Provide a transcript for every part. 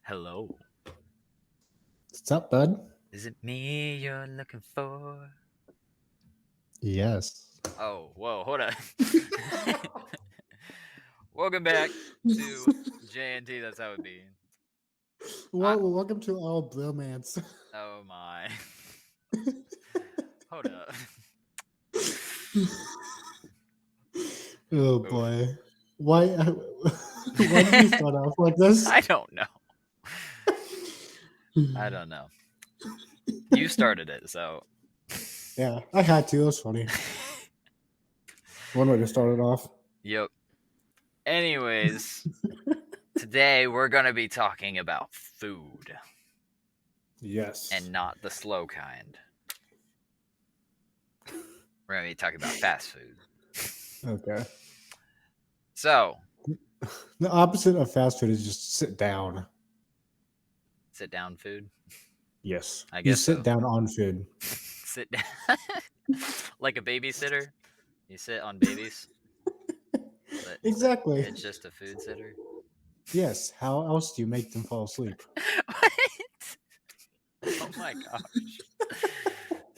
Hello. What's up, bud? Is it me you're looking for? Yes. Oh, whoa, hold on. Welcome back to J&T. That's how it be. I, Well, welcome to our bromance. oh my. Hold up. Oh Oof. boy, why? Why did you start off like this? I don't know. I don't know. You started it, so. Yeah, I had to. It was funny. One way to start it off. Yep. Anyways, today we're going to be talking about food Yes. and not the slow kind. We're going to be talking about fast food. Okay. So, The opposite of fast food is just sit down. sit down food. Yes. I You guess sit so. down on food. Sit down like a babysitter. You sit on babies, but Exactly. it's just a food sitter. Yes. How else do you make them fall asleep? What? Oh my gosh!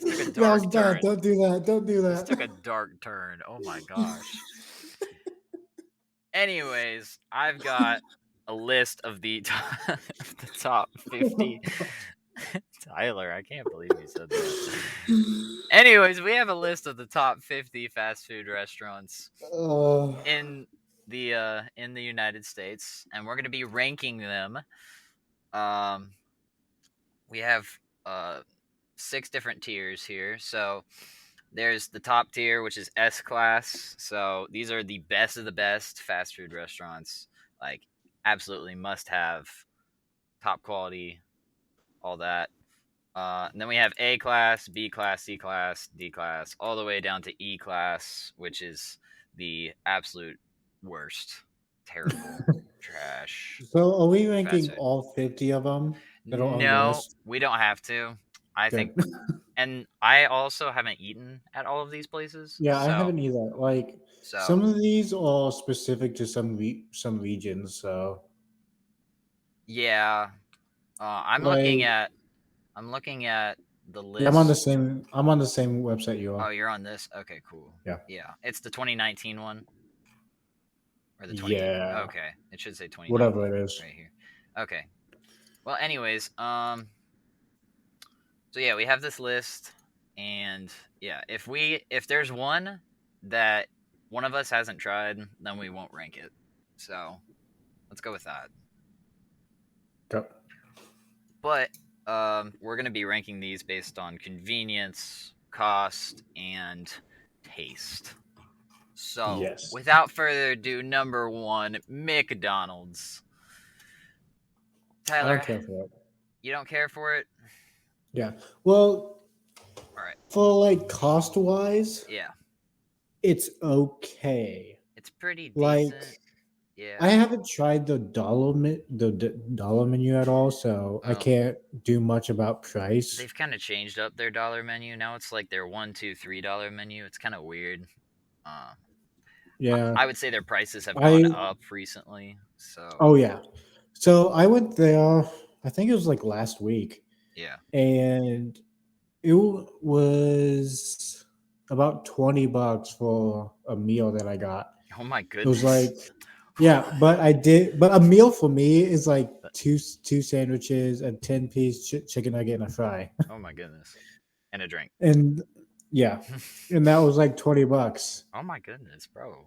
This took a That was dark bad. turn. Don't do that. Don't do This that. took a dark turn. Oh my gosh. Anyways, I've got a list of the top 50. Tyler, I can't believe you said that. Anyways, we have a list of the top 50 fast food restaurants uh, in the United States, and we're going to be ranking them. Um, we have uh 6 different tiers here. So there's the top tier, which is S class. So these are the best of the best fast food restaurants. Like absolutely must have, top quality, all that. And then we have A class, B class, C class, D class, all the way down to E class, which is the absolute worst, terrible, trash so are we fast ranking food. all 50 of them that are on the No, list? we don't have to. I think, Good. and I also haven't eaten at all of these places, Yeah, I so haven't either. Like so some of these are specific to some regions. So yeah. like I'm looking at the yeah, I'm on the list. same. I'm on the same website you Oh, are. you're on this. Okay, cool. Yeah. Yeah, it's the 2019 one. Or the 20, Yeah. okay, it should say 2019 Whatever it is. right here. Okay. Well, anyways, so yeah, we have this list, and yeah, if there's one that one of us hasn't tried, then we won't rank it. So, let's go with that. Yep. But we're going to be ranking these based on convenience, cost, and taste. So, Yes. without further ado, number 1, McDonald's. I don't Tyler, care for that. you don't care for it? Yeah. Well, All right. for like cost wise, Yeah. it's okay. It's pretty Like decent. I Yeah. haven't tried the dollar menu at all, so I Well, can't do much about price. they've kind of changed up their dollar menu. Now it's like their $1, $2, $3 menu. It's kind of weird. Uh, Yeah. I would say their prices have gone I up recently. So Oh yeah. So I went there. I think it was like last week, yeah. and it was about $20 for a meal that I got. Oh my It was like, goodness. yeah, but a meal for me is like two sandwiches, a 10-piece chicken nugget, and a fry, Oh my goodness. And a drink. and yeah, and that was like $20. Oh my goodness, bro.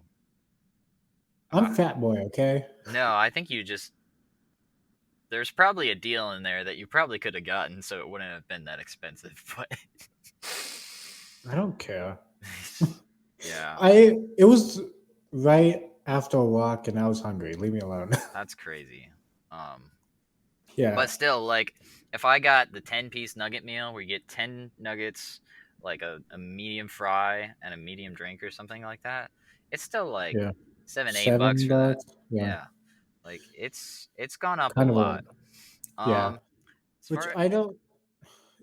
I'm Uh, fat boy, okay? no, I think you just. There's probably a deal in there that you probably could have gotten, so it wouldn't have been that expensive. But I don't care. yeah, It was right after a walk, and I was hungry. Leave me alone. that's crazy. Um, Yeah, but still, like, if I got the 10-piece nugget meal where you get 10 nuggets, like a medium fry and a medium drink or something like that, it's still like yeah. 7, $8 for that. $7. Yeah, Yeah, like it's gone up a kind of a lot. yeah. Um, as Which far I don't.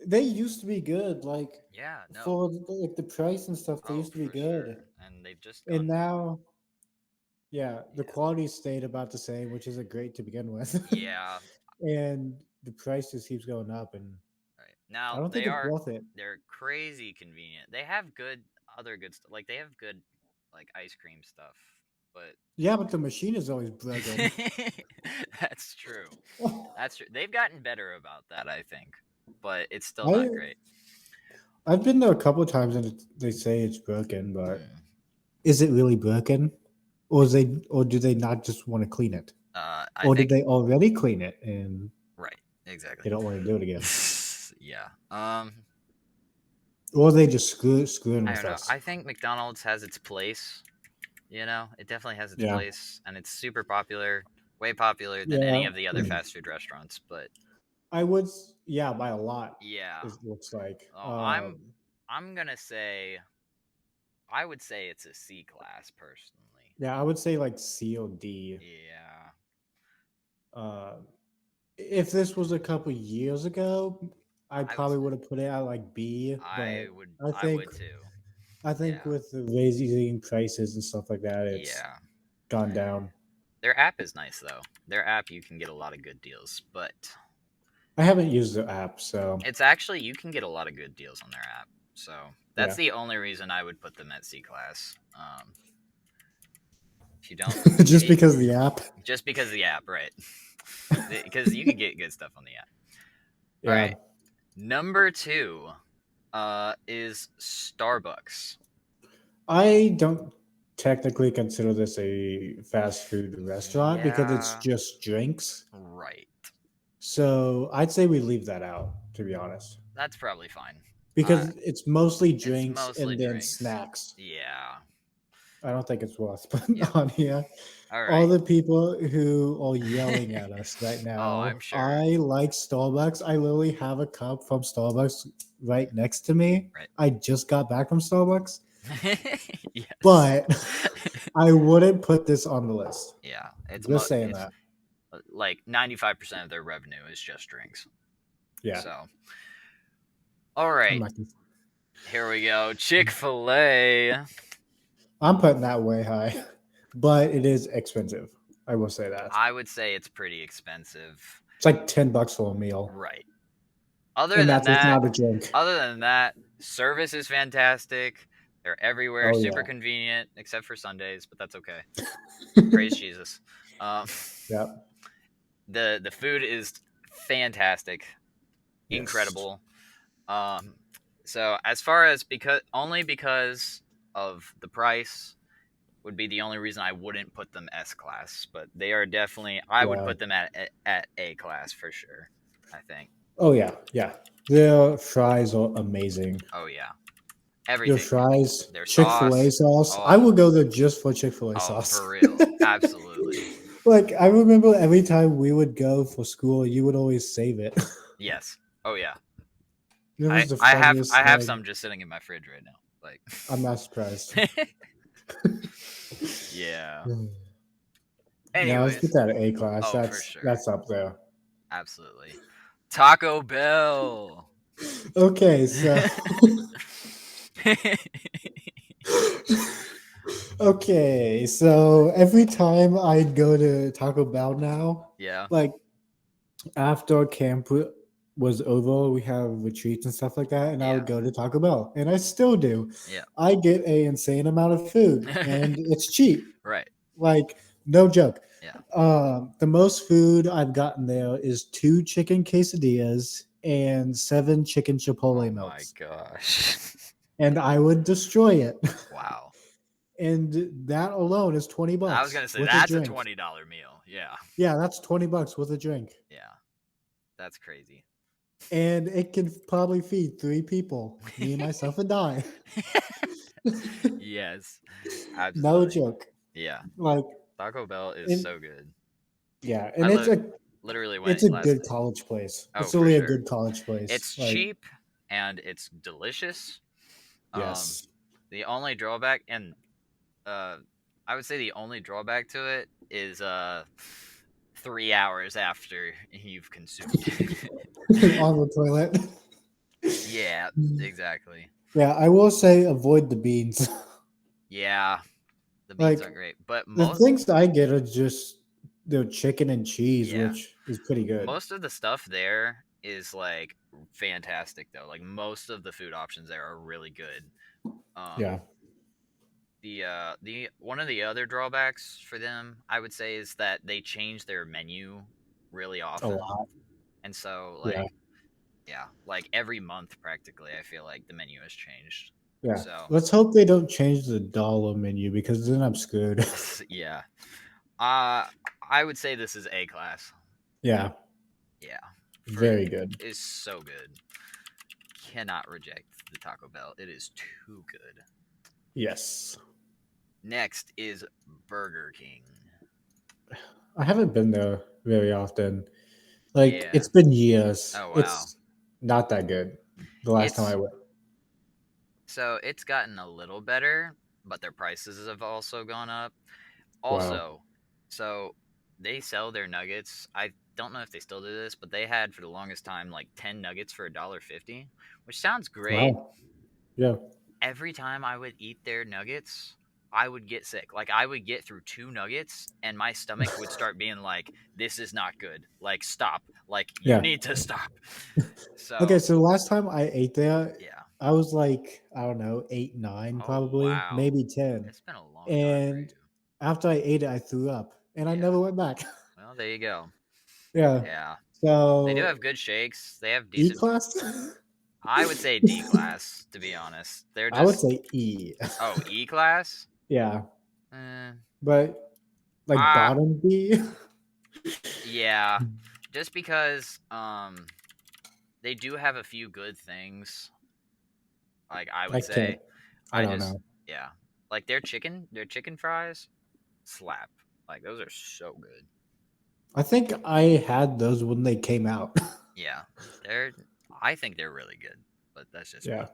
They used to be good, like yeah, no, for like the price and stuff. They oh used to be for good, sure, and they've just and gone now, yeah, the yeah. quality stayed about the same, which isn't great to begin with. Yeah, and the price just keeps going up, and Right. I Now don't think it's worth it. they're crazy convenient. They have other good stuff. Like they have good like ice cream stuff, but Yeah, but the machine is always broken. that's true. That's true. They've gotten better about that, I think, but it's still I not great. I've been there a couple of times and they say it's broken, but Hmm. is it really broken, or do they not just want to clean it, I or did think they already clean it and right, exactly. they don't want to do it again, Yeah. or they just screwing I don't with know. us? I think McDonald's has its place. You know, it definitely has its Yeah, place, and it's super popular, way popular than any yeah. of the other fast food restaurants. But Yeah, by a lot. yeah, It looks like. oh, I'm gonna say I would say it's a C class personally. Yeah, I would say like C or D. Yeah, Uh, if this was a couple years ago, I I would probably would have put it at like B. But I I think would too. I think Yeah, with the raising prices and stuff like that, it's yeah. gone down. Their app is nice though. Their app you can get a lot of good deals, but I haven't used the app, so it's actually you can get a lot of good deals on their app. So that's yeah. the only reason I would put them at C class. If you don't, Just eh, because of the app. just because of the app, right? Because you can get good stuff on the app. All Yeah. right, number two, is Starbucks. I don't technically consider this a fast food restaurant because it's Yeah, just drinks. right. So I'd say we leave that out, to be honest. That's probably fine. Uh, Because it's mostly it's drinks mostly and then drinks. snacks. Yeah. I don't think it's worth putting Yep. on here. All All right. the people who are yelling at us right Oh, I'm now. sure. I like Starbucks. I literally have a cup from Starbucks right next to me. Right. I just got back from Starbucks, Yes. but I wouldn't put this on the list. Yeah. Just saying It's that. like 95% of their revenue is just drinks. Yeah. So, all I'm right. not. Here we go. Chick-fil-A. I'm putting that way high, but it is expensive. I will say that. I would say it's pretty expensive. It's like $10 for a meal, Right. and that's without a drink. Other than that, service is fantastic. They're everywhere, Oh super yeah, convenient, except for Sundays, but that's okay. Praise Jesus. Um, yeah, the food is fantastic, yes, incredible. Um, so as far as because of the price would be the only reason I wouldn't put them S class, but they are definitely I would yeah. put them at A class for sure. I think. Oh yeah, yeah. Their fries are amazing. Oh yeah, Their everything. fries, Their Chick-fil-A sauce. sauce. I Oh, will go there just for Chick-fil-A oh, sauce. for real, absolutely. Like I remember every time we would go for school, you would always save it. Yes. Oh yeah. It was the I funniest have thing. some just sitting in my fridge right now. Like. I'm not surprised. Yeah. Yeah, let's get Anyways. that A class. Oh, for sure. That's up there. Absolutely. Taco Bell. Okay, so okay, so every time I go to Taco Bell now, Yeah. like after camp was over, we have retreats and stuff like that, and I Yeah. would go to Taco Bell, and I still do. Yeah. I get a insane amount of food, and it's cheap. Right. Like no joke. Yeah. The most food I've gotten there is 2 chicken quesadillas and 7 chicken chipotle Oh my melts, gosh. and I would destroy it. Wow. And that alone is 20 I was bucks gonna say with a that's a drink. $20 meal. Yeah. Yeah, that's 20 bucks with a drink. Yeah. That's crazy. And it can probably feed 3 people, me, myself, and I. Yes. No Absolutely. joke. Yeah. Like, Taco Bell is and so good. yeah, I and literally it's went a last good night. college place. Oh, It's for really a sure. good college place. It's Like, cheap and it's delicious. Um, yes. the only drawback, and I would say the only drawback to it is 3 hours after you've consumed. On the toilet. Yeah, exactly. Yeah, I will say avoid the beans. Yeah, the beans Like aren't great, but the most things I get are just the chicken and cheese, Yeah. which is pretty good. Most of the stuff there is like fantastic though. Like most of the food options there are really good. Um Yeah, the one of the other drawbacks for them, I would say, is that they change their menu really a often. lot. And so Yeah, like yeah, like every month practically I feel like the menu has changed. yeah. So, Let's hope they don't change the dollar menu because then I'm screwed. yeah. Uh I would say this is A class. Yeah, Yeah. For very good. is so good. Cannot reject the Taco Bell. It is too good. Yes. Next is Burger King. I haven't been there very often. Like Yeah. it's been years. Oh wow. It's not that good. The last time I It's went. so it's gotten a little better, but their prices have also gone up. Wow. Also, so they sell their nuggets. I don't know if they still do this, but they had for the longest time like 10 nuggets for $1.50, which sounds great. Wow. Yeah. Every time I would eat their nuggets, I would get sick. Like I would get through two nuggets and my stomach would start being like, this is not good. Like stop. Like you Yeah. need to stop. Okay, So, so the last time I ate there, yeah. I was like, I don't know, 8, 9 Oh, probably, wow. maybe 10. It's been a long time for And you. after I ate it, I threw up and I Yeah. never went back. Well, there you go. Yeah. Yeah. They do have So good shakes. They have E decent. class? I would say D class, to be honest. They're I would just. say E. Oh, E class? Yeah. Eh, But like uh, bottom B? yeah. Just because they do have a few good things. Like I I would can't. say, I I don't just know. yeah, like their chicken fries slap. Like those are so good. I think I had those when they came out. Yeah, they're. I think they're really good, but that's just Yeah. me.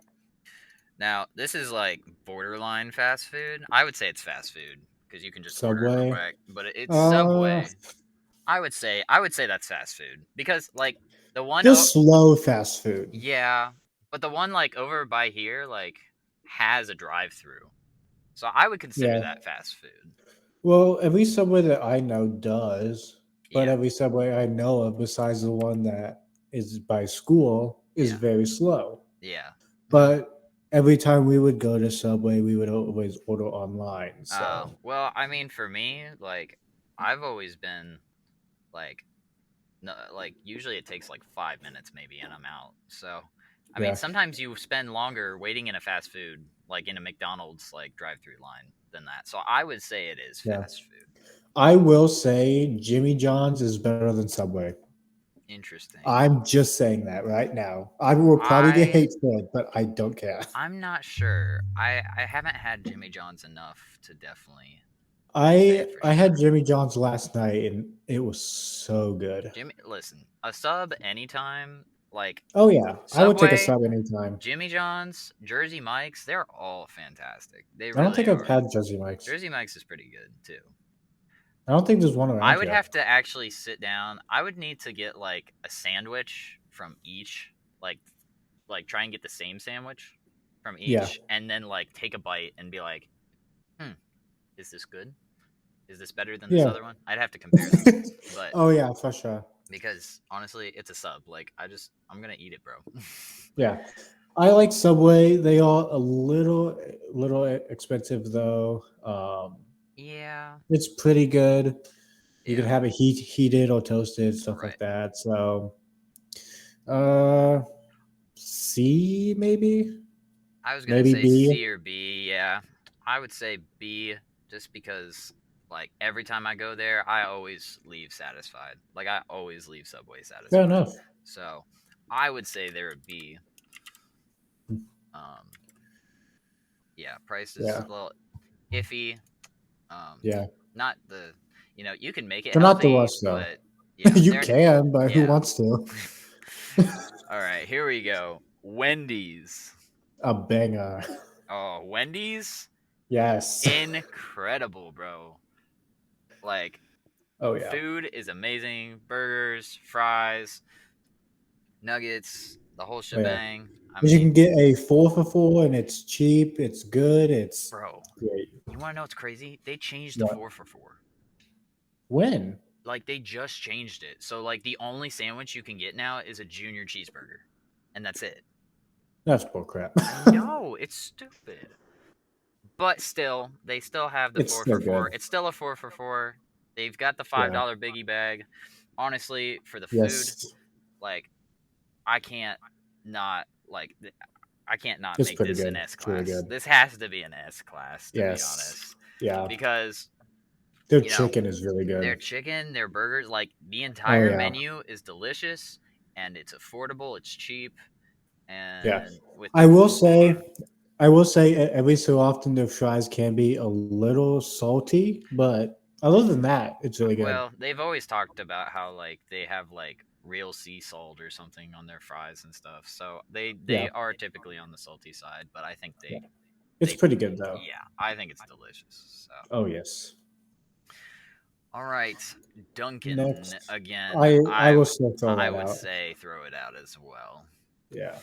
Now this is like borderline fast food. I would say it's fast food because you can just order it real Subway. quick. But it's Uh Subway. I would say that's fast food because like the one just slow fast food. yeah, but the one like over by here like has a drive-through. So I would consider Yeah. that fast food. Well, every Subway that I know does, but Yeah. every Subway I know of, besides the one that is by school, is Yeah. very slow. Yeah. But every time we would go to Subway, we would always order online. So Well, I mean for me, like I've always been like no, like usually it takes like 5 minutes maybe and I'm out. So I mean yeah, sometimes you spend longer waiting in a fast food like in a McDonald's like drive-through line than that. So I would say it is yeah. fast food. I will say Jimmy John's is better than Subway. Interesting. I'm just saying that right now. I will probably get I hate for it, but I don't care. I'm not sure. I haven't had Jimmy John's enough to definitely say for I had sure. Jimmy John's last night and it was so good. Jimmy, listen, a sub anytime, like Oh yeah, I would take a Subway, sub anytime. Jimmy John's, Jersey Mike's, they're all fantastic. They I don't really think I've are. had Jersey Mike's. Jersey Mike's is pretty good too. I don't think there's one I around would here. have to actually sit down. I would need to get like a sandwich from each, like try and get the same sandwich from Yeah, each, and then like take a bite and be like, hmm, is this good? Is this better than this yeah. other one? I'd have to compare them, but Oh yeah, for sure. because honestly, it's a sub. Like I'm gonna eat it, bro. Yeah, I like Subway. They are a little expensive though. Yeah, It's pretty good. You can yeah, have it heated or toasted, stuff like right. that. So, uh, C maybe, I was gonna maybe say B. C or B. Yeah, I would say B just because like every time I go there, I always leave satisfied. Like I always leave Subway Fair satisfied. enough. So I would say they're a B. Um, yeah, price is Yeah, a little iffy. Um, yeah. not the you can make it They're not the healthy, worst though. but yeah, You they're can, but who yeah. wants to? All right, here we go. Wendy's. A banger. Oh, Wendy's, Yes. incredible, bro. Like Oh yeah. food is amazing. Burgers, fries, nuggets, the whole Oh yeah. shebang. I 'Cause you mean, can get a 4 for 4, and it's cheap. It's good. It's bro, great. you want to know what's crazy? They changed the What? 4 for 4. When? like they just changed it. So like the only sandwich you can get now is a junior cheeseburger, and that's it. That's bullcrap. I know it's stupid, but still, they still have the It's four still for good. four. It's still a 4 for 4. They've got the Yeah. $5 biggie bag. Honestly, for the food, Yes. like I can't not like I can't not It's make pretty this an good. S It's really class. good. This has to be an S class, to be Yes. honest, Yeah. because Their you know chicken is really their good. chicken, their burgers, like the Oh entire yeah. menu is delicious and it's affordable. It's cheap, Yeah. and with I their will say I will say every so often their fries can be a little salty, but other than that, it's really good. well, they've always talked about how like they have like real sea salt or something on their fries and stuff. So Yeah. they are typically on the salty side, but I think Yeah. It's they pretty good though. yeah, I think it's delicious. So Oh yes. all right, Duncan Next, again. I will still throw I that would out. say throw it out as well. Yeah.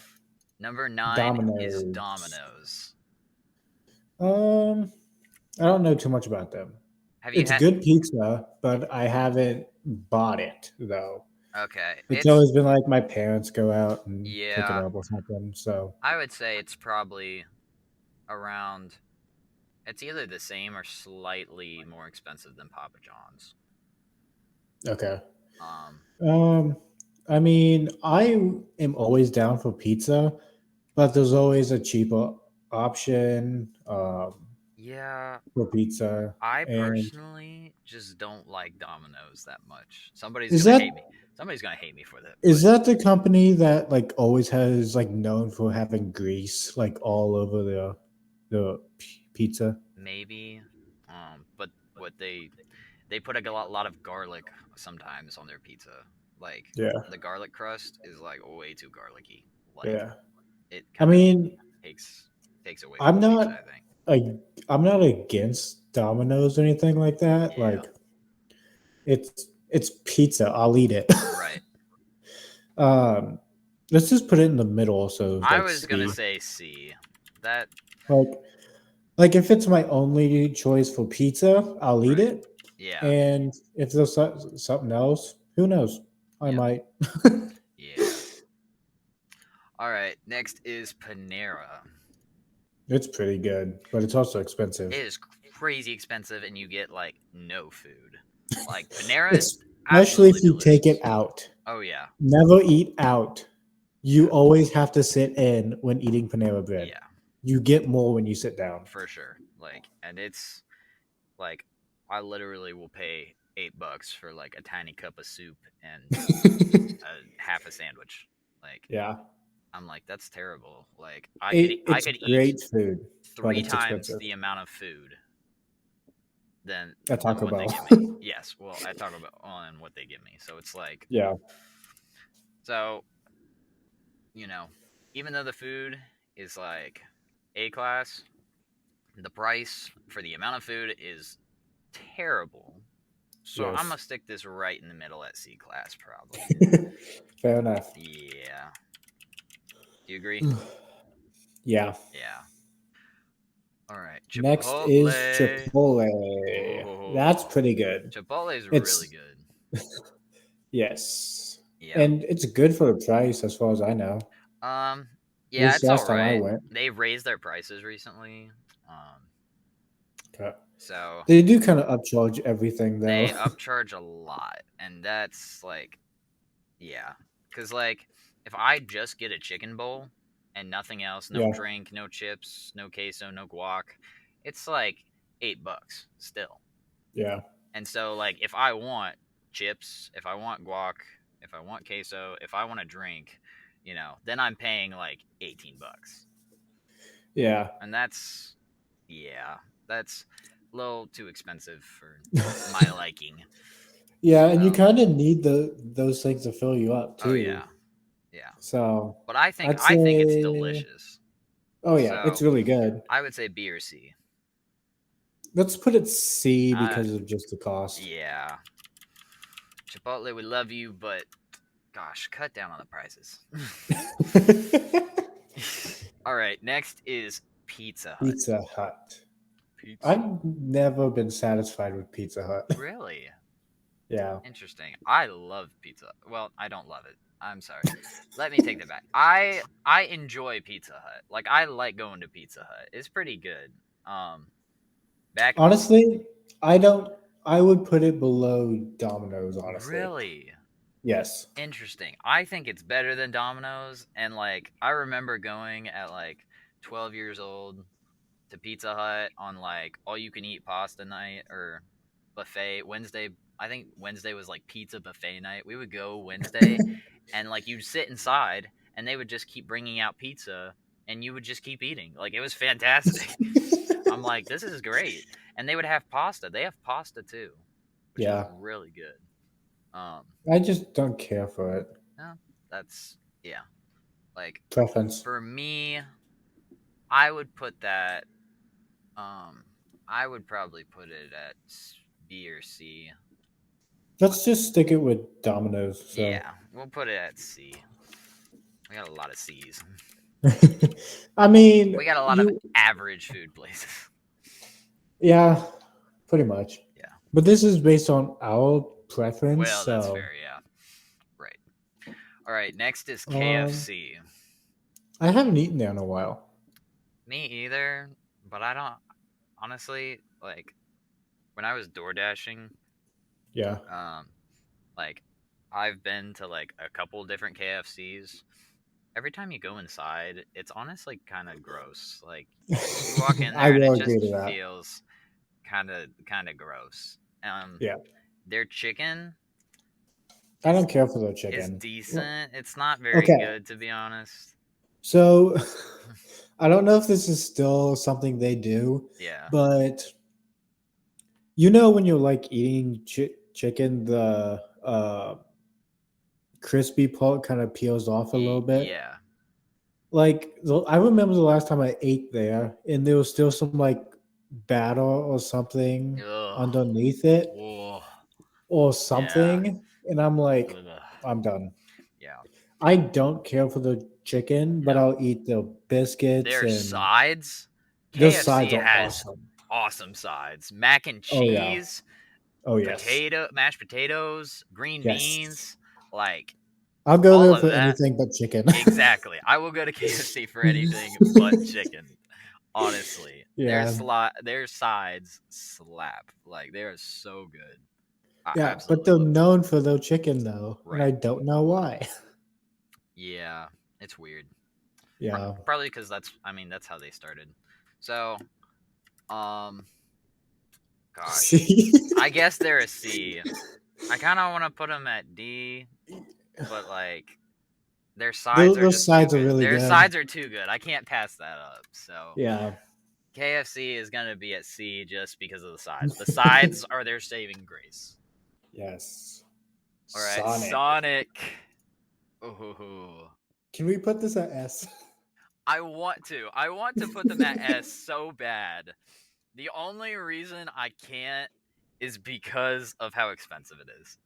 Number 9 is Domino's. Domino's. Um, I don't know too much about them. Have you It's had good pizza, but I haven't bought it though. okay, It's it's always been like my parents go out and pick it yeah, up or something. So I would say it's probably around it's either the same or slightly more expensive than Papa John's. okay. Um Um, I mean, I am always down for pizza, but there's always a cheaper option yeah, for pizza. I And personally just don't like Domino's that much. Somebody's is going to that hate me. Somebody's going to hate me for that, is but that the company that like always has like known for having grease like all over the pizza? maybe but what they put a lot of garlic sometimes on their pizza. Like Yeah, the garlic crust is like way too garlicky. Like yeah. it I kind of mean, takes takes away from I'm the pizza, not I think. like I'm not against Domino's or anything like that. Yeah, Like it's pizza. I'll eat it. right. um, let's just put it in the middle. So I like was gonna C. say C. That Like like if it's my only choice for pizza, I'll eat right. it. Yeah. And if there's something else, who knows? I Yep. might. Yeah. All right. Next is Panera. It's pretty good, but it's also expensive. It is crazy expensive, and you get like no food. Like Panera is Especially absolutely if you take it delicious. out. Oh yeah. Never eat out. You Yeah. always have to sit in when eating Panera bread. Yeah. You get more when you sit down. For sure. Like, and it's like I literally will pay $8 for like a tiny cup of soup and half a sandwich. Like, Yeah. I'm like, that's terrible. Like, I It's could eat great food, but three it's times expensive. the amount of food than At Taco what they Bell. give me. Yes, well, I talk about on what they give me. So it's like, Yeah. so even though the food is like A class, the price for the amount of food is terrible. So I'm Yes. gonna stick this right in the middle at C class, probably. Fair enough. Yeah. Do you agree? Yeah. Yeah. All right. Next is Chipotle. Chipotle. That's Oh, pretty good. Chipotle is really It's good. yes. Yeah. And it's good for the price as far as I know. Um. At Yeah, least it's all last time I right. went. They've raised their prices recently. Um. Okay. So They do kind of upcharge everything though. they upcharge a lot, and that's like, yeah, because like if I just get a chicken bowl and nothing else, no Yeah. drink, no chips, no queso, no guac, it's like $8 still. Yeah. And so like if I want chips, if I want guac, if I want queso, if I want a drink, then I'm paying like $18. Yeah. And that's yeah, that's a little too expensive for my liking. Yeah, and you So, kind of need those things to fill you up oh too. yeah. Yeah. So But I think I'd I think it's say, delicious. oh yeah, it's So, really good. I would say B or C. Let's put it C Uh because of just the cost. yeah. Chipotle, we love you, but gosh, cut down on the prices. All right, next is Pizza Hut. Pizza Hut. Pizza. I've never been satisfied with Pizza Hut. Really? Yeah. Interesting. I love pizza. Well, I don't love it. I'm sorry. Let me take that back. I enjoy Pizza Hut. Like I like going to Pizza Hut. It's pretty good. Um, back Honestly, I don't. I would put it below Domino's. Honestly, really yes. interesting. I think it's better than Domino's, and like I remember going at like 12 years old to Pizza Hut on like all you can eat pasta night or buffet Wednesday. I think Wednesday was like pizza buffet night. We would go Wednesday and like you'd sit inside and they would just keep bringing out pizza and you would just keep eating. Like it was fantastic. I'm like, this is great. And they would have pasta. They have pasta too, which is Yeah, really good. Um, I just don't care for it. yeah, that's yeah. Like Preference. for me, I would put that Um, I would probably put it at B or C. Let's just stick it with Domino's. So, Yeah, we'll put it at C. We got a lot of C's. I mean, We got a lot of you. average food places. Yeah, pretty much. Yeah. But this is based on our preference. Well, that's So, fair. Yeah. Right. All right. Next is um, KFC. I haven't eaten there in a while. Me either, but I don't honestly like when I was door dashing. Yeah. Um, like I've been to like a couple different KFCs. Every time you go inside, it's honestly kind of gross. Like you walk in I there and it will just agree to that. feels kind of gross. Yeah. Their chicken I is don't care for the is chicken. decent. It's not very Okay. good to be honest. So I don't know if this is still something they do, Yeah. but you know when you're like eating chicken, the crispy part kind of peels off a little bit. Yeah. Like I remember the last time I ate there, and there was still some like batter or something Ugh. underneath it Ugh. or Yeah. something, and I'm like, Ugh. I'm done. Yeah. I don't care for the chicken, but No. I'll eat the biscuits Their and sides. those sides KFC are has awesome. awesome sides. Mac and Oh yeah. cheese, Oh yes. mashed potatoes, green Yes. beans, like I'll go all there of for that. anything but chicken. Exactly. I will go to KFC for anything but chicken. Honestly, Yeah. their sides slap. Like they are so good. I Yeah, but absolutely they're love it. known for their chicken though, and I Right. don't know why. Yeah, it's weird. Yeah. Probably because that's how they started. So, um, gosh, See? I guess they're a C. I kind of want to put them at D, but like their sides are Those just too sides are good. really Their good. sides are too good. I can't pass that up. So Yeah. KFC is gonna be at C just because of the sides. The sides are their saving grace. Yes. All right, Sonic. Sonic. Ooh. Can we put this at S? I want to. I want to put them at S so bad. The only reason I can't is because of how expensive it is.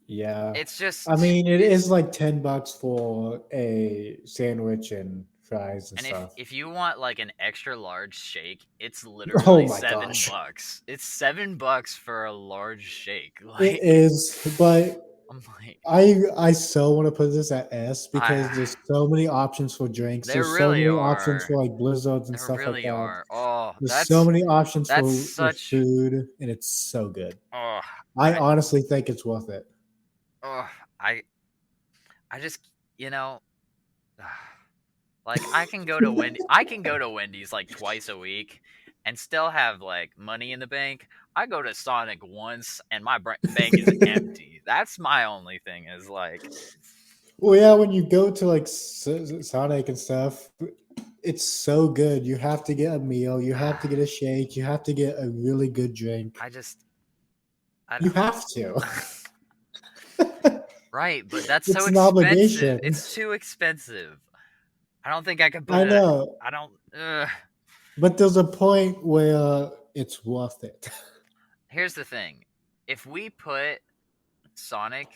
Yeah. It's I just mean, it is it's like $10 for a sandwich and fries and and if stuff. if you want like an extra large shake, it's Oh literally my seven gosh. bucks. It's $7 for a large shake. It Like is, but I'm like I so want to put this at S because I there's so many options for drinks. there There's so really many options are. for like blizzards and There stuff like really that. are. Oh, There's so many options that's for with such food, and it's so good. oh I I honestly think it's worth it. oh I I just you know like I can go to Wendy's like twice a week and still have like money in the bank. I go to Sonic once and my bank is empty. That's my only thing is like Well, yeah, when you go to like Sonic and stuff, it's so good. You have to get a meal, you have to get a shake, you have to get a really good drink. I just I You have to. right, but that's so It's an expensive. obligation. It's too expensive. I don't think I could put I it. know, I don't. but there's a point where it's worth it. Here's the thing: if we put Sonic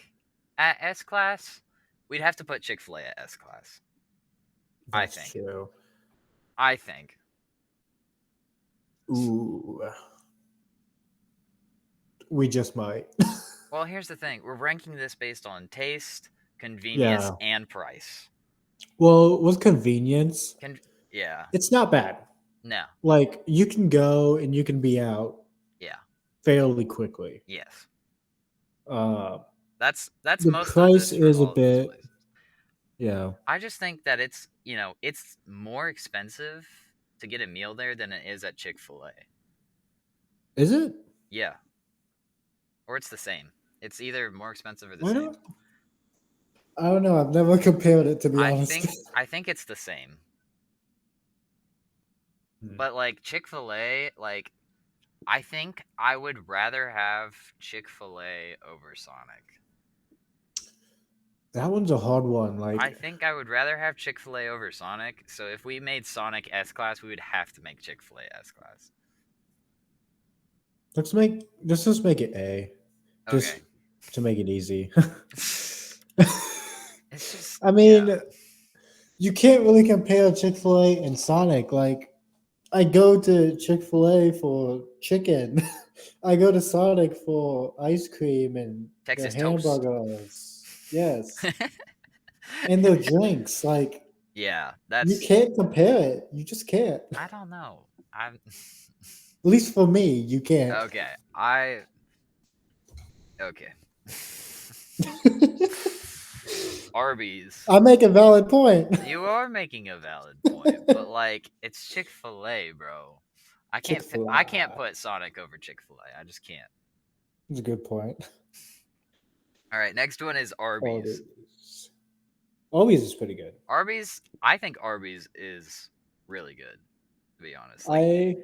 at S class, we'd have to put Chick-Fil-A at S class. I That's think. true. I think. Ooh, we just might. Well, here's the thing. We're ranking this based on taste, convenience, Yeah. and price. Well, with convenience, Con- yeah. it's not bad. No. Like you can go and you can be out Yeah. fairly quickly. Yes. Uh, That's the most of price this for is a all of these bit, places. yeah. I just think that it's more expensive to get a meal there than it is at Chick-fil-A. Is it? Yeah. Or it's the same. It's either more expensive or the Why same. not? I don't know. I've never compared it to be I honest. think I think it's the same. Hmm. But like Chick-fil-A, like I think I would rather have Chick-fil-A over Sonic. That one's a hard one. I Like, think I would rather have Chick-fil-A over Sonic. So if we made Sonic S class, we would have to make Chick-fil-A S class. let's just make it A, Okay. just to make it easy. It's just I yeah. mean, you can't really compare Chick Fil A and Sonic. Like, I go to Chick Fil A for chicken. I go to Sonic for ice cream and their Texas toast. hamburgers. Yes, and their drinks. Like, Yeah, you that's can't compare it. You just can't. I don't know. I'm At least for me, you can't. okay. I okay. Arby's. I make a valid point. You are making a valid point, but like it's Chick-fil-A, bro. Chick Fil I can't A. put Sonic over Chick-fil-A. I just can't. That's a good point. All right, next one is Arby's. Arby's. Arby's is pretty good. Arby's, I think Arby's is really good, to be honest. Like I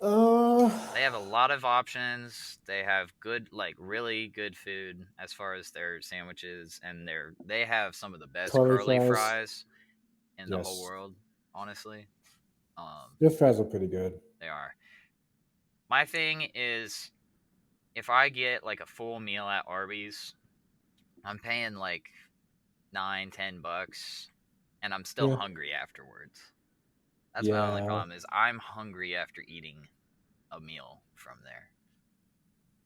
uh they have a lot of options. They have good, like really good food as far as their sandwiches, and they have some of the best curly curly fries. fries in the whole Yes, world. Honestly, um, their fries are pretty good. they are. My thing is, if I get like a full meal at Arby's, I'm paying like 9, $10, and I'm still Yeah, hungry afterwards. That's my only yeah. problem is I'm hungry after eating a meal from there.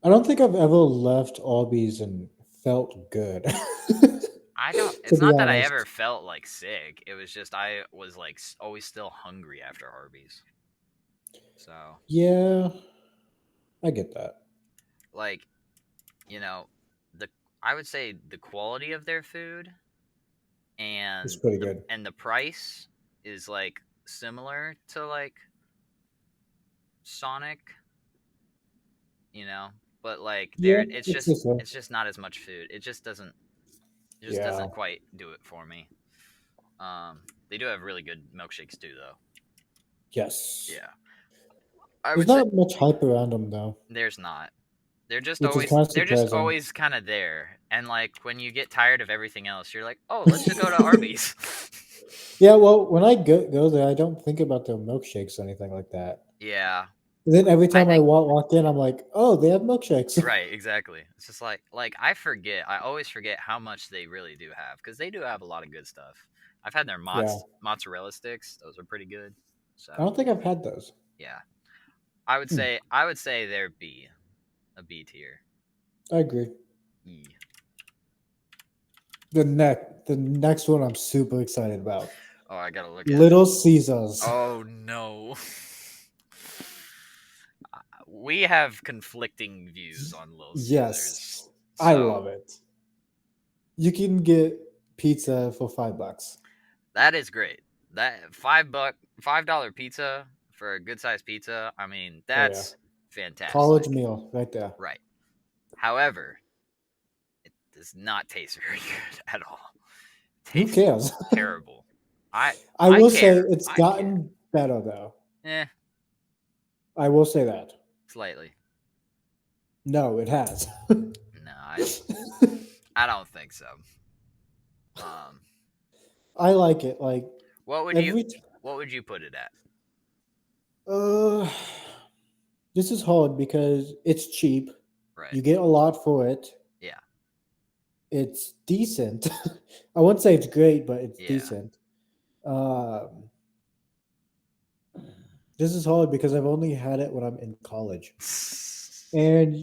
I don't think I've ever left Arby's and felt good. I don't. To It's be not that I ever honest, felt like sick. It was just I was like always still hungry after Arby's. So yeah, I get that. like the I would say the quality of their food It's and pretty good. the price is like similar to like Sonic, you know, but like Yeah, there it's the same. it's just not as much food. It just Yeah. doesn't quite do it for me. They do have really good milkshakes too, though. Yes. Yeah, I There's would say not much hype around them though, there's not. which is kind of They're just surprising. always kind of there, and like when you get tired of everything else, you're like, oh, let's just go to Arby's. Yeah, well, when I go there, I don't think about their milkshakes or anything like that. Yeah, And then every I time I think walk in, I'm like, oh, they have milkshakes. right, exactly. It's just like I forget. I always forget how much they really do have because they do have a lot of good stuff. I've had their Yeah, mozzarella sticks; those are pretty good. So I don't think I've had those. yeah, Hmm, I would say they're a B tier. I agree. E. The next one I'm super excited about. Oh, I gotta look at it. Little Caesars. Oh no. We have conflicting views on Little Caesars. Yes, I So love it. You can get pizza for $5. that is great. That $5 pizza for a good sized pizza, I mean, Oh yeah, that's college fantastic. meal right there. Right. However, it does not taste very good at all. Who Tastes cares? terrible. I I I will say care. it's I care. gotten better though. Eh, I will say that. slightly. No, it has. No, I don't think so. Um I like it. Like what would you every t- what would you put it at? uh this is hard because it's cheap. Right. You get a lot for it. Yeah. It's decent. I wouldn't say it's great, but it's Yeah. decent. Um, this is hard because I've only had it when I'm in college, and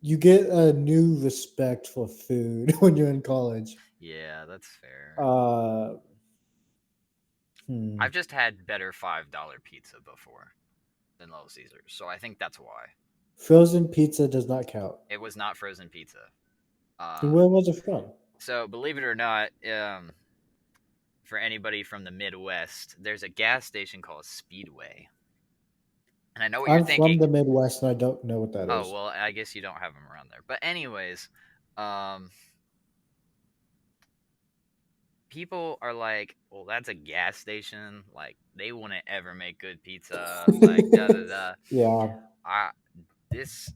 you get a new respect for food when you're in college. Yeah, that's fair. Uh, hmm. I've just had better $5 pizza before than Little Caesars, so I think that's why. Frozen pizza does not count. It was not frozen pizza. Then Uh, where was it from? so believe it or not, for anybody from the Midwest, there's a gas station called Speedway, and I know what you're I'm from thinking. the Midwest and I don't know what that Oh is. well, I guess you don't have them around there. But anyways, um, people are like, "Well, that's a gas station. Like they wouldn't ever make good pizza. Like da da da." Yeah, I this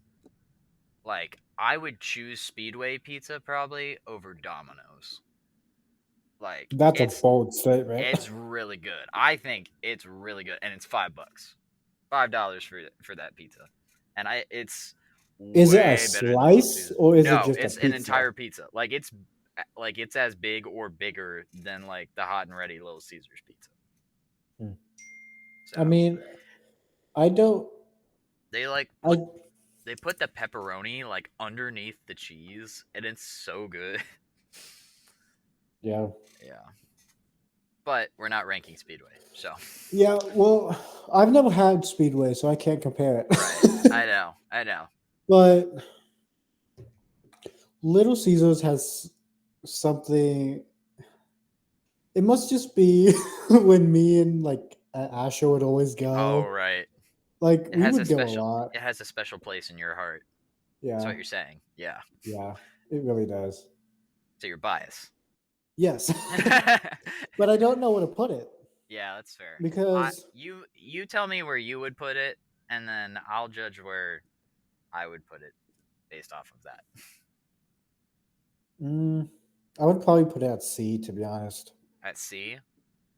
like I would choose Speedway pizza probably over Domino's. Like that's a bold statement. it's really good. I think it's really good, and it's $5. $5 for that pizza, and it's Is it a way better than Little slice Caesars. or is it No, just a it's an pizza? entire pizza. Like it's as big or bigger than like the hot and ready Little Caesars pizza. Hmm. So I mean, I don't. they like I put the pepperoni like underneath the cheese, and it's so good. yeah. Yeah, but we're not ranking Speedway, so Yeah, well, I've never had Speedway, so I can't compare right. it. I know. But Little Caesars has something. It must just be when me and like Asher would always Oh go. right, Like it we has a would go a special lot. it has a special place in your heart. That's Yeah, what you're saying. Yeah. yeah, it really does. So you're biased. Yes, but I don't know where to put it Yeah, that's fair. because You tell me where you would put it, and then I'll judge where I would put it based off of that. mm, I would probably put it at C, to be honest. At C.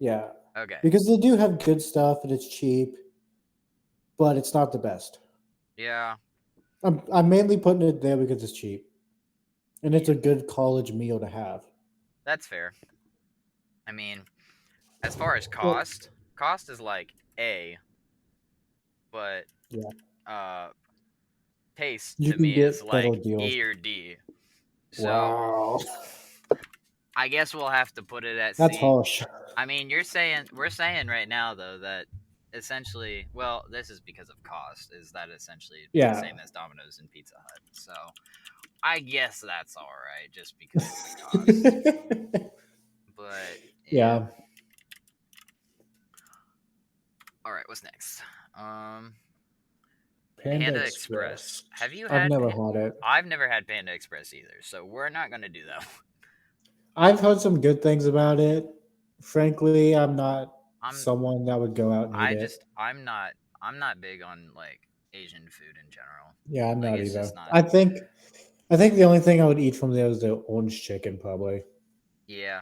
Yeah, Okay. because they do have good stuff and it's cheap, but it's not the best. Yeah. I'm mainly putting it there because it's cheap and it's Yeah. a good college meal to have. That's fair. I mean, as far as But cost is like A, but yeah, uh, taste you to can me is get better like deals. E or D. So Wow, I guess we'll have to put it at that's C. harsh. I mean, we're saying right now though that essentially, well, this is because of cost. Is that essentially it'd be the Yeah. same as Domino's and Pizza Hut? So I guess that's all right, just because of the cost. But yeah, Yeah, all right. What's next? Um, Panda Panda Express. Express. Have you I've had? never had it. I've never had Panda Express either, so we're not gonna do that. I've heard some good things about it. Frankly, I'm not I'm someone that would go out and eat I it. just I'm not big on like Asian food in general. Yeah, I'm Like not it's either. just not. I think the only thing I would eat from there is the orange chicken, probably. Yeah,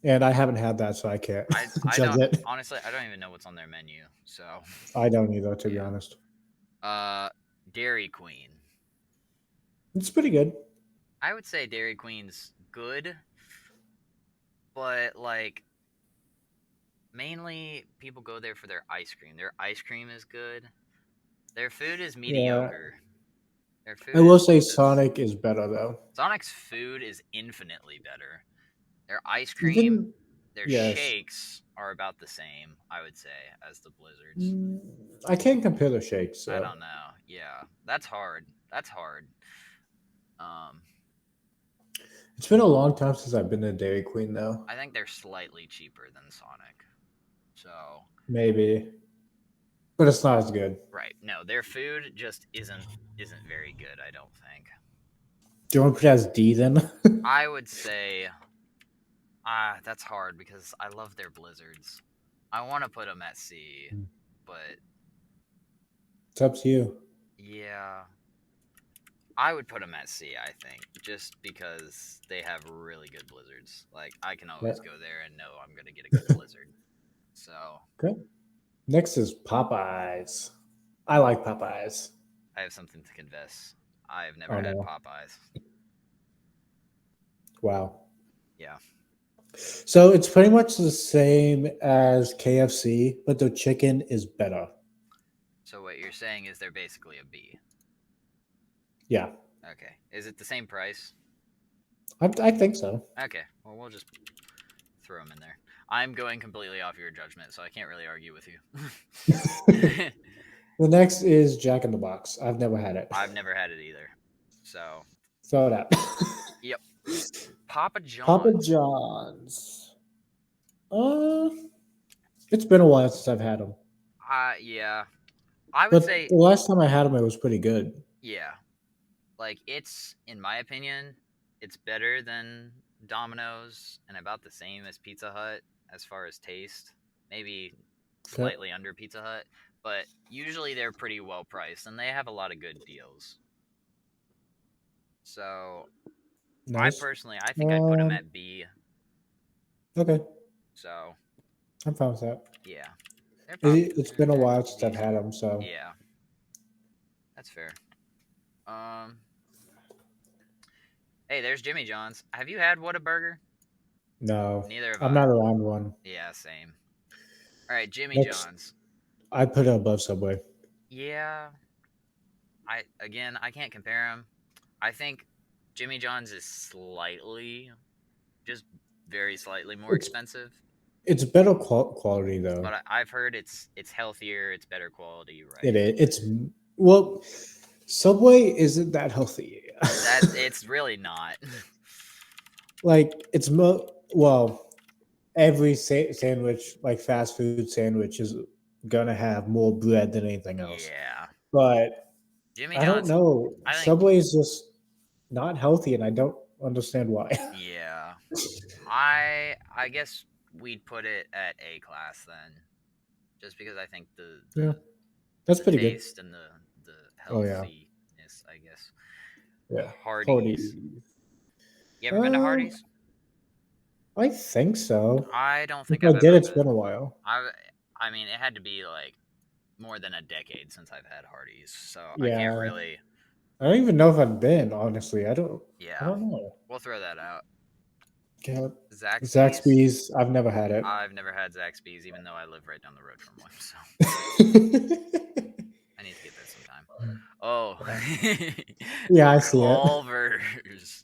And I haven't had that, so I can't I judge don't it. honestly I don't even know what's on their menu. So I don't either, to be yeah. honest. Uh, Dairy Queen. It's pretty good. I would say Dairy Queen's good, but like mainly people go there for their ice cream. Their ice cream is good. Their food is Yeah. mediocre. Their I food will is say just Sonic is better though. Sonic's food is infinitely better. Their ice cream, Even their yes. shakes are about the same, I would say, as the Blizzards. Mm, I can't compare the shakes, I so don't know. Yeah, that's hard. That's hard. Um, it's been a long time since I've been to Dairy Queen though. I think they're slightly cheaper than Sonic. So, Maybe. But it's not as good. right. No, their food just isn't very good, I don't think. Do you want to put it as D then? I would say that's hard because I love their Blizzards. I want to put them at C, but It's up to you. yeah, I would put them at C, I think, just because they have really good blizzards. Like I can Yeah. always go there and know I'm gonna get a good blizzard. So Okay. Next is Popeyes. I like Popeyes. I have something to confess. I've never Oh had no. Popeyes. Wow. Yeah. So it's pretty much the same as KFC, but the chicken is better. So what you're saying is they're basically a B. Yeah, Okay. Is it the same price? I think so. Okay. Well, we'll just throw them in there. I'm going completely off your judgment, so I can't really argue with you. The next is Jack in the Box. I've never had it. I've never had it either. So, Throw it out. yep. Papa Papa John's. John's. Uh, it's been a while since I've had them, Yeah. I would but say, the last time I had them, it was pretty good. yeah. Like, it's, in my opinion, it's better than Domino's and about the same as Pizza Hut as far as taste. Maybe Okay, slightly under Pizza Hut, but usually they're pretty well priced and they have a lot of good deals. So, nice. I think I'd put them Um, at B. okay, So, I'm fine with that. yeah. It's been a They're while since I've decent. had them, so Yeah, that's fair. Um, hey, there's Jimmy John's. Have you had Whataburger? no, Neither have I'm I. not around one. Yeah, same. All right, Jimmy Next, John's. I put it above Subway. Yeah, I can't compare them. I think Jimmy John's is slightly, just very slightly more It's expensive, it's better quality though. but I've heard it's healthier, it's better quality, It right? is. It's well, Subway isn't that healthy. It's really not. Like it's well, every sandwich, like fast food sandwich, is gonna have more bread than anything else. Yeah, But Jimmy I don't John's. know. I think Subway is just not healthy, and I don't understand why. yeah. I guess we'd put it at A class then, just because I think Yeah, that's the pretty good. taste and the Oh yeah, healthiness, I guess. yeah. Hardee's. Hardee's. You ever been to Um, Hardee's? I think so. I don't If think I I've did, ever it's been been. a while. I mean, it had to be like more than a decade since I've had Hardee's, so I can't Yeah, really. I don't even know if I've been. Honestly, I don't. I Yeah, don't know. we'll throw that out. Yeah. Zaxby's. Zaxby's. I've never had it. I've never had Zaxby's, even though I live right down the road from one, so I need to get that sometime. Oh, Yeah, I see it. Culver's.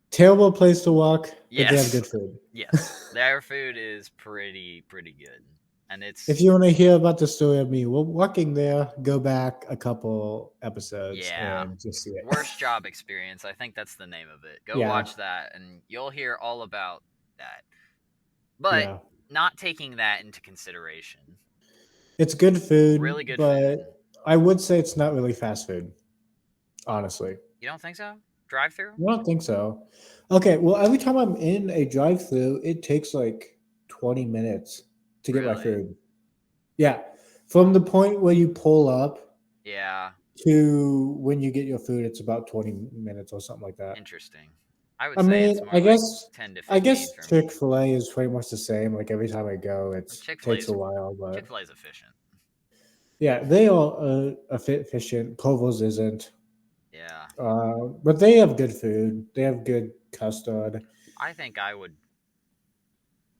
Terrible place to walk, but they have Yes, good food. yes, their food is pretty good, and If it's you want to hear about the story of me walking there, go back a couple episodes yeah, and just see it. worst job experience. I think that's the name of it. Go Yeah, watch that, and you'll hear all about that. But yeah. not taking that into consideration, It's good food, really good food. but I would say it's not really fast food, honestly. You don't think so? Drive through? I don't think so. Okay, well, every time I'm in a drive-through, it takes like 20 minutes to get my Really? food. Yeah, from the point where you pull up Yeah. to when you get your food, it's about 20 minutes or something like that. Interesting. I would I say mean, it's more like 10 to I 15 guess for me. Chick-fil-A is pretty much the same. Like every time I go, it takes Chick-fil-A's a while, but Chick-fil-A's efficient. yeah, they are a fit efficient. Provo's isn't, Yeah. but they have good food. They have good custard. I think I would,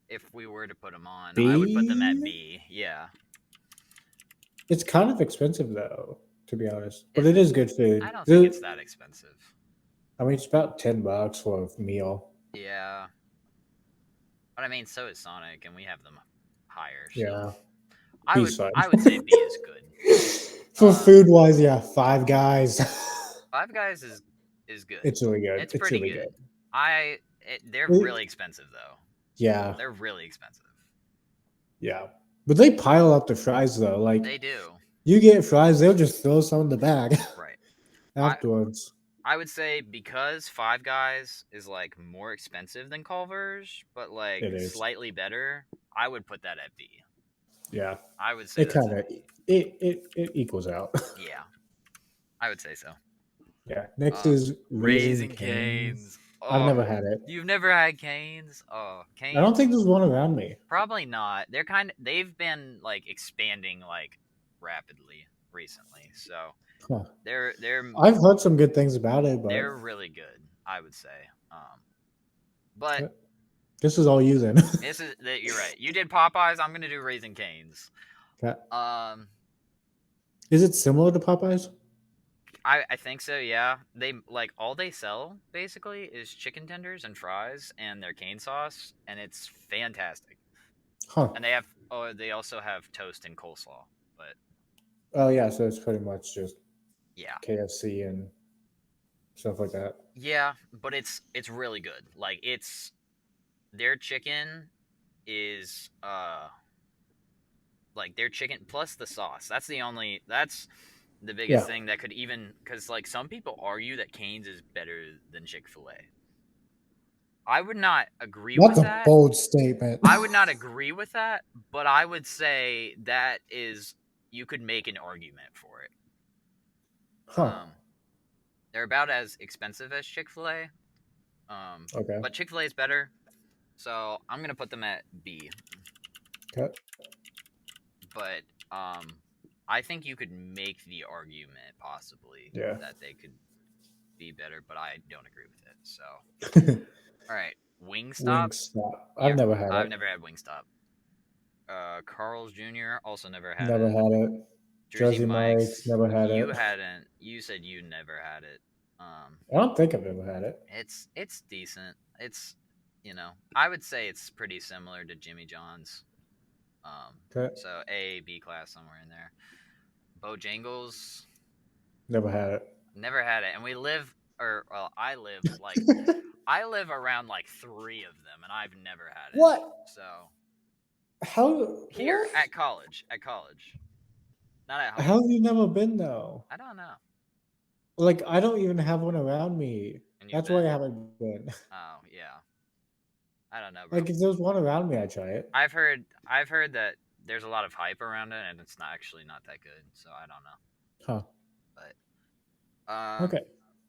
if we were to put them on, I would put them at B. B. Yeah. It's kind of expensive though, to be honest, but Is it it? is good I food. don't think it's that expensive. I mean, it's about $10 for a meal. Yeah. But I mean, so is Sonic, and we have them higher. So Yeah, he's fine. I would say B is good. For Um, food wise, yeah, Five Guys. Five Guys is good. It's really good. It's It's pretty really good. good. They're really expensive though. Yeah, They're really expensive. yeah. But they pile up the fries though. Like They do. you get fries, they'll just throw some in the bag Right. I afterwards. I would say because Five Guys is like more expensive than Culver's, but like It is. slightly better, I would put that at B. Yeah. I would say It that's kind a of B. it equals out. Yeah, I would say so. Yeah. Next Uh, is Raising Raising Cane's. Canes. I've Oh, never had it. you've never had Canes? Oh, I don't Canes. think there's one around me. Probably not. They've been like expanding like rapidly recently. So Huh. they're I've heard some good things about it, but they're really good, I would say. But this is all you then. you're right. You did Popeyes. I'm gonna do Raising Canes. Okay. Um, Is it similar to Popeyes? I think so. Yeah, they like all they sell basically is chicken tenders and fries and their cane sauce, and it's fantastic. Huh. And they have they also have toast and coleslaw. But Oh yeah, so it's pretty much just yeah, KFC and stuff like that. yeah, but it's really good. Like it's their chicken is like their chicken plus the sauce. That's the biggest Yeah, thing that could even because like some people argue that Cane's is better than Chick-fil-A. I would not agree that's with a that. bold statement. I would not agree with that, but I would say that is you could make an argument for it. Huh. Um, they're about as expensive as Chick-fil-A, Okay. but Chick-fil-A is better, so I'm gonna put them at B. Okay. But I think you could make the argument possibly Yeah. that they could be better, but I don't agree with it. So, all right, Wingstop. Wingstop. I've Yeah, never had I've it. never had Wingstop. Carl's Jr. also never had Never it. had it. Jersey Jersey Mike's. Mike's. Never had You it. hadn't. You said you never had it. Um, I don't think I've ever had it. it's decent. It's I would say it's pretty similar to Jimmy John's. Um, Okay. so A B class somewhere in there. Bojangles. Never had it. Never had it, and we live, or well, I live around like three of them, and I've never had it. What? So How? here What? at college, not at home. How have you never been though? I don't know. Like I don't even have one around me. And you've That's why I been? haven't been. Oh yeah, I don't know, bro. Like if there was one around me, I'd try it. I've heard that there's a lot of hype around it, and it's not actually not that good. So I don't know, Huh. but Okay.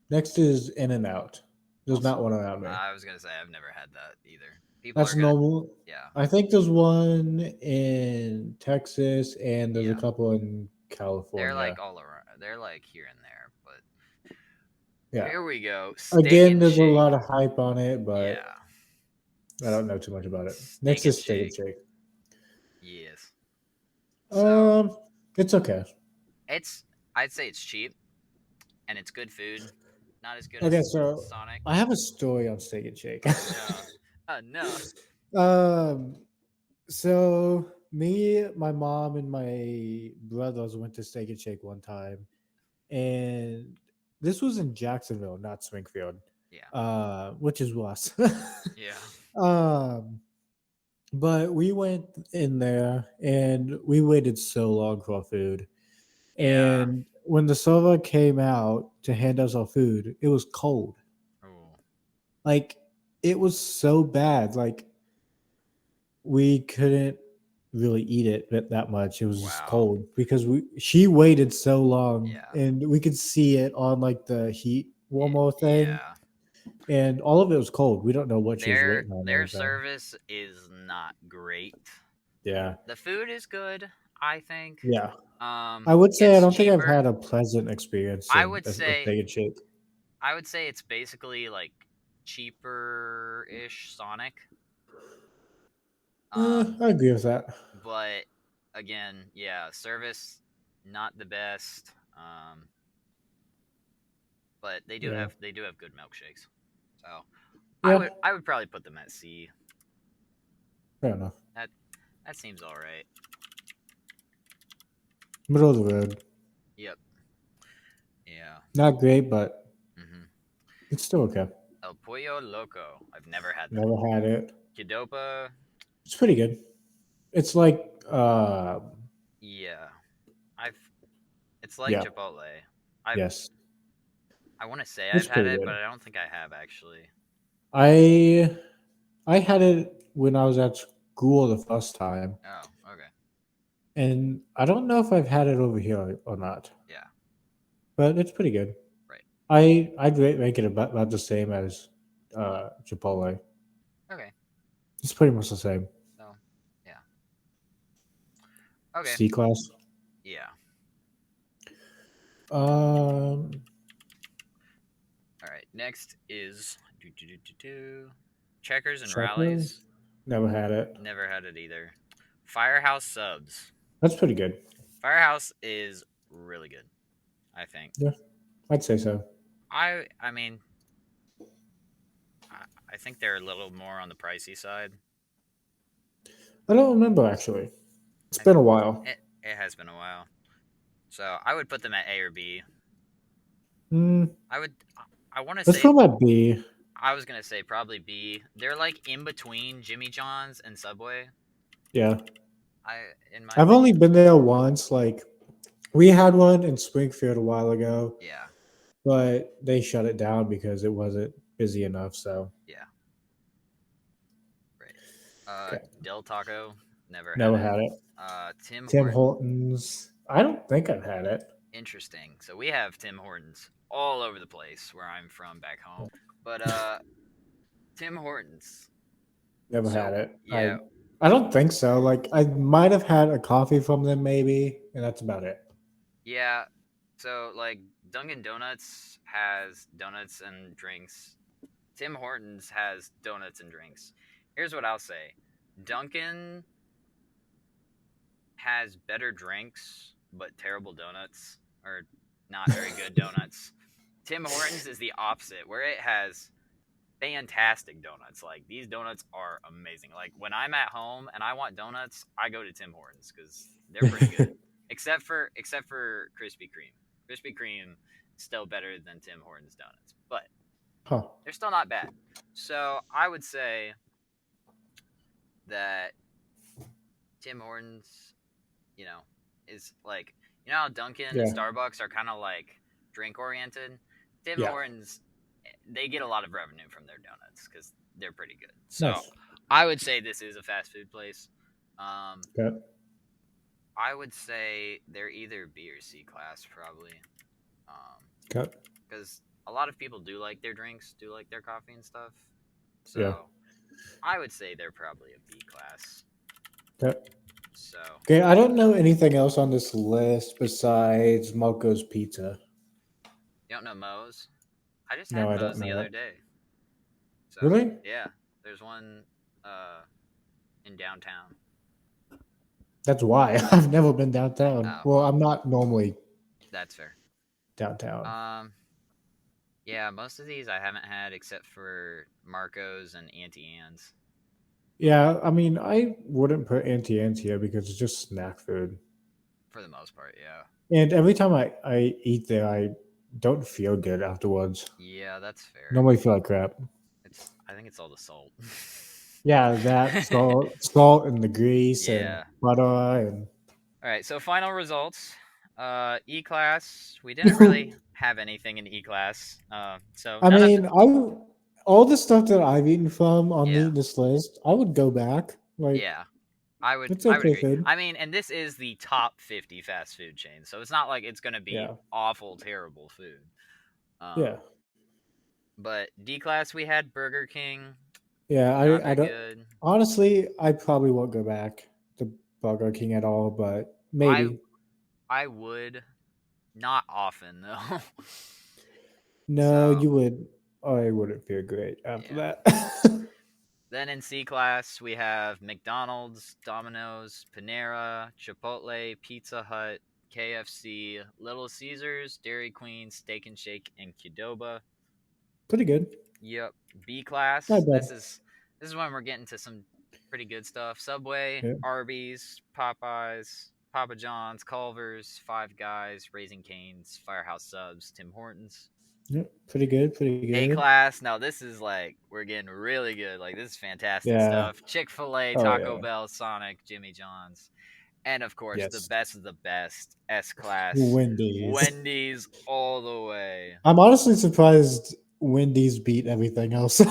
Next is In and Out. There's also not one around me. I was gonna say I've never had that either. People That's are gonna, normal. yeah, I think there's one in Texas and there's a yeah. couple in They're California. like all around. They're like here and there, but Yeah. here we go. Steak Again, and there's a shake. lot of hype on it, but Yeah. I don't know too much about it. Steak Next and is Steak and shake. Shake. Yes. So Um, it's okay. it's I'd say it's cheap and it's good food. Not as good Okay, as so Sonic. I have a story on Steak and Shake. Oh no. Oh no. um, so me, my mom, and my brothers went to Steak and Shake one time, and this was in Jacksonville, not Springfield, Yeah. which is worse. Yeah. um, but we went in there and we waited so long for our food. Yeah. And when the server came out to hand us our food, it was cold. Oh. Like it was so bad. Like we couldn't really eat it that much. It was just Wow. cold because she waited so long Yeah. and we could see it on like the heat warmer thing. Yeah. And all of it was cold. We don't know what she was Their waiting on or their anything. service is not great. Yeah. The food is good, I think. Yeah. I would say I It's don't think I've cheaper. had a pleasant experience I in would a say steak and shake. I would say it's basically like cheaper ish Sonic. I agree with that. But again, yeah, service not the best. But Yeah. they do have good milkshakes. So Yeah. I would probably put them at C. Fair enough. That that seems all right. Middle of the road. Yep. Yeah. Not great, but Mm-hmm. it's still okay. El Pollo Loco. I've never had that. Never had it. Qdoba. It's pretty good. It's like Yeah. I've. It's like yeah. Chipotle. I've. Yes. I want to say It's I've had pretty it, good. but I don't think I have actually. I I had it when I was at school the first time, Oh, okay. and I don't know if I've had it over here or not, Yeah. but it's pretty good. Right. I'd rank it about the same as Chipotle. Okay. It's pretty much the same. So, yeah. Okay. C class. Yeah. Um, All right. Next is Checkers and Checkers. Rallies. Never had it. Never had it either. Firehouse Subs. That's pretty good. Firehouse is really good, I think. Yeah. I'd say so. I mean, I, I think they're a little more on the pricey side. I don't remember actually. It's I, been a while. it has been a while. So I would put them at A or B. Mm, I would I want to let's say put them at B. I was gonna say probably B. They're like in between Jimmy John's and Subway. Yeah. In my I've only opinion. been there once. Like we had one in Springfield a while ago, Yeah, but they shut it down because it wasn't busy enough. So yeah, right. okay. Del Taco, never had Never it. had it. Tim Tim Horton, Hortons. I don't think I've had it. interesting. So we have Tim Hortons all over the place where I'm from back home. But Tim Hortons. Never had So it. yeah, I don't think so. Like I might have had a coffee from them maybe, and that's about it. yeah. So like Dunkin' Donuts has donuts and drinks. Tim Hortons has donuts and drinks. Here's what I'll say. Dunkin' has better drinks but terrible donuts or not very good donuts. Tim Hortons is the opposite, where it has fantastic donuts. Like these donuts are amazing. Like when I'm at home and I want donuts, I go to Tim Hortons because they're pretty good. Except for Krispy Kreme. Krispy Kreme still better than Tim Hortons donuts, but Huh. they're still not bad. So I would say that Tim Hortons, you know, is like how Dunkin' and Yeah. Starbucks are kind of like drink oriented. Tim Yeah. Hortons, they get a lot of revenue from their donuts because they're pretty good. So Nice. I would say this is a fast food place. Um, Okay. I would say they're either B or C class probably, Okay. because a lot of people do like their drinks, do like their coffee and stuff. Yeah. So I would say they're probably a B class. Okay. So Okay. I don't know anything else on this list besides Marco's Pizza. you don't know Moe's? I just had No, I don't Moe's the know other that. day. So Really? yeah, there's one in downtown. That's why I've never been downtown. Oh Well, well, I'm not normally that's fair. downtown. Um, yeah, most of these I haven't had except for Marco's and Auntie Anne's Yeah, I mean, I wouldn't put Auntie Anne's here because it's just snack food. for the most part. Yeah, And every time I eat there, I don't feel good afterwards. yeah, that's fair. Normally feel like crap. I think it's all the salt. Yeah, that salt and the grease and Yeah. butter and All right. So final results. E class. We didn't really have anything in E class. So I none of the. mean, I all the stuff that I've eaten from on Yeah. this list, I would go back. Like Yeah. I would it's I would okay agree. food. I mean, and this is the top 50 fast food chain, so it's not like it's gonna be Yeah, awful, terrible food. yeah, But D class we had Burger King, yeah. not I very don't good. honestly. I probably won't go back to Burger King at all, but I maybe. I would not often though. No, So you would. I wouldn't feel great after yeah. that. Then in C class we have McDonald's, Domino's, Panera, Chipotle, Pizza Hut, KFC, Little Caesars, Dairy Queen, Steak and Shake, and Qdoba. Pretty good. Yep. B class. Not bad. This is when we're getting to some pretty good stuff. Subway, Yeah, Arby's, Popeyes, Papa John's, Culver's, Five Guys, Raising Cane's, Firehouse Subs, Tim Hortons. yeah. Pretty good. Pretty A good. class. Now this is like we're getting really good. Like this is fantastic Yeah. stuff. Chick-fil-A, Oh Taco yeah. Bell, Sonic, Jimmy John's, and of course the Yes. best of the best. S class. Wendy's. Wendy's all the way. I'm honestly surprised Wendy's beat everything else.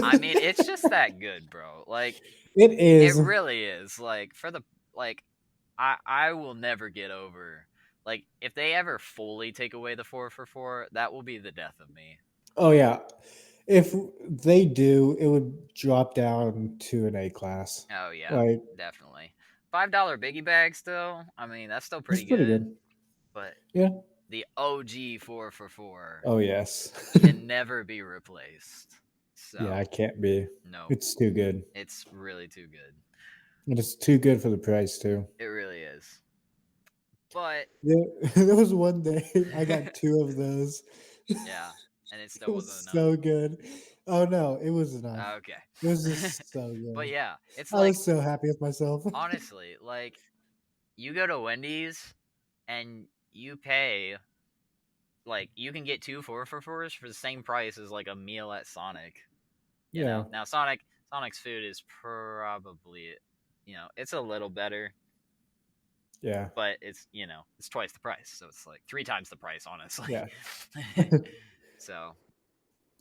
I mean, it's just that good, bro. Like It it is. really is. Like for the like I will never get over like if they ever fully take away the 4 for 4, that will be the death of me. Oh yeah. If they do, it would drop down to an A class. Oh yeah, Like definitely. $5 biggie bag still. I mean, that's still it's pretty pretty good, good. but Yeah. the OG 4 for 4 Oh yes. can never be replaced. Yeah, So, I can't be. nope. It's too good. It's really too good. And it's too good for the price too. It really is. But Yeah, there was one day I got two of those. yeah, and it It still wasn't was enough. so good. Oh no, it was enough. Okay. It was just so But good. yeah, it's I like was so happy with myself. honestly, like you go to Wendy's and you pay like you can get two 4 for 4s for the same price as like a meal at Sonic. You know, Yeah, now Sonic's food is probably, it's a little better, yeah, but it's twice the price, so it's like three times the price, honestly. yeah. So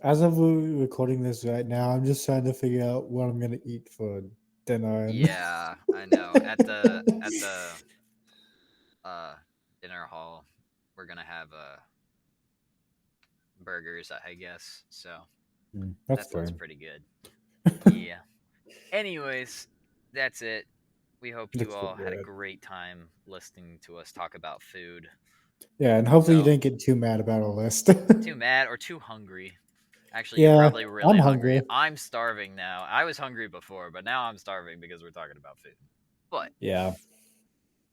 As of recording this right now, I'm just trying to figure out what I'm gonna eat for dinner. And yeah, I know. At the uh dinner hall, we're gonna have burgers, I guess. So That's that looks fine. pretty good. Yeah. Anyways, that's it. We hope you Looks all pretty had a good. great time listening to us talk about food. Yeah, and hopefully you So, didn't get too mad about our list. too mad or too hungry? Actually, you're Yeah, probably I'm really hungry. hungry. I'm starving now. I was hungry before, but now I'm starving because we're talking about food. But, Yeah,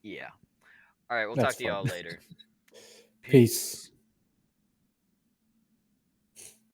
yeah. All right, we'll that's talk to fun. y'all later. Peace. Peace.